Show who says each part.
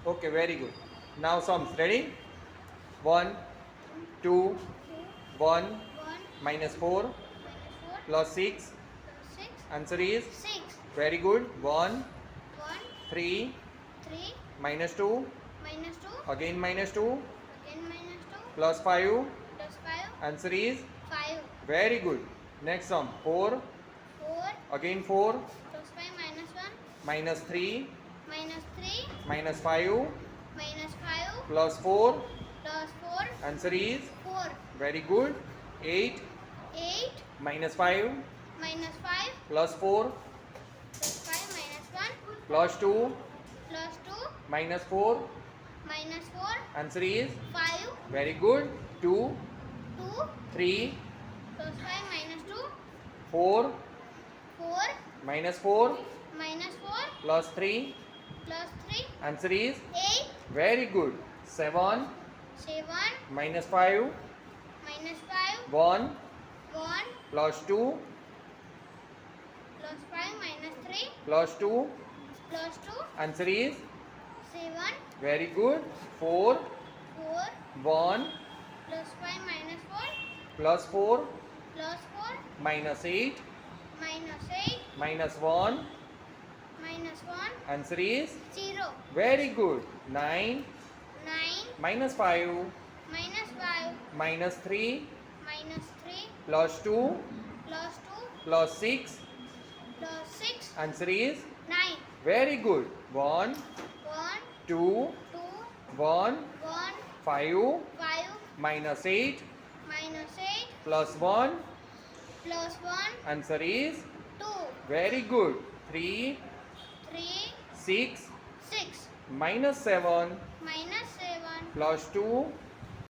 Speaker 1: Okay, very good. Now sums. Ready? 1, 2, 1, minus 4, plus 6. Answer is?
Speaker 2: 6.
Speaker 1: Very good. 1,
Speaker 2: 1,
Speaker 1: 3,
Speaker 2: 3,
Speaker 1: minus 2,
Speaker 2: minus 2,
Speaker 1: again minus 2,
Speaker 2: again minus 2,
Speaker 1: plus 5.
Speaker 2: plus 5,
Speaker 1: Answer is?
Speaker 2: 5.
Speaker 1: Very good. Next sum. 4,
Speaker 2: 4,
Speaker 1: again 4,
Speaker 2: plus 5, minus 1,
Speaker 1: minus 3,
Speaker 2: minus 3,
Speaker 1: minus 5,
Speaker 2: minus 5,
Speaker 1: plus 4.
Speaker 2: plus 4,
Speaker 1: Answer is?
Speaker 2: 4.
Speaker 1: Very good. 8,
Speaker 2: 8,
Speaker 1: minus 5,
Speaker 2: minus 5,
Speaker 1: plus 4,
Speaker 2: plus 5, minus 1,
Speaker 1: plus 2,
Speaker 2: plus 2,
Speaker 1: minus 4.
Speaker 2: minus 4,
Speaker 1: Answer is?
Speaker 2: 5,
Speaker 1: Very good. 2,
Speaker 2: 2,
Speaker 1: 3,
Speaker 2: plus 5, minus 2,
Speaker 1: 4,
Speaker 2: 4,
Speaker 1: minus 4,
Speaker 2: minus 4,
Speaker 1: plus 3.
Speaker 2: plus 3,
Speaker 1: Answer is?
Speaker 2: 8,
Speaker 1: Very good. 7,
Speaker 2: 7,
Speaker 1: minus 5,
Speaker 2: minus 5,
Speaker 1: 1,
Speaker 2: 1,
Speaker 1: plus 2,
Speaker 2: plus 5, minus 3,
Speaker 1: plus 2.
Speaker 2: plus 2,
Speaker 1: Answer is?
Speaker 2: 7,
Speaker 1: Very good. 4,
Speaker 2: 4,
Speaker 1: 1,
Speaker 2: plus 5, minus 4,
Speaker 1: plus 4,
Speaker 2: plus 4,
Speaker 1: minus 8,
Speaker 2: minus 8,
Speaker 1: minus 1.
Speaker 2: minus 1,
Speaker 1: Answer is?
Speaker 2: 0,
Speaker 1: Very good. 9,
Speaker 2: 9,
Speaker 1: minus 5,
Speaker 2: minus 5,
Speaker 1: minus 3,
Speaker 2: minus 3,
Speaker 1: plus 2,
Speaker 2: plus 2,
Speaker 1: plus 6.
Speaker 2: plus 6,
Speaker 1: Answer is?
Speaker 2: 9,
Speaker 1: Very good. 1,
Speaker 2: 1,
Speaker 1: 2,
Speaker 2: 2,
Speaker 1: 1,
Speaker 2: 1,
Speaker 1: 5,
Speaker 2: 5,
Speaker 1: minus 8,
Speaker 2: minus 8,
Speaker 1: plus 1.
Speaker 2: plus 1,
Speaker 1: Answer is?
Speaker 2: 2,
Speaker 1: Very good. 3,
Speaker 2: 3,
Speaker 1: 6,
Speaker 2: 6,
Speaker 1: minus 7,
Speaker 2: minus 7,
Speaker 1: plus 2,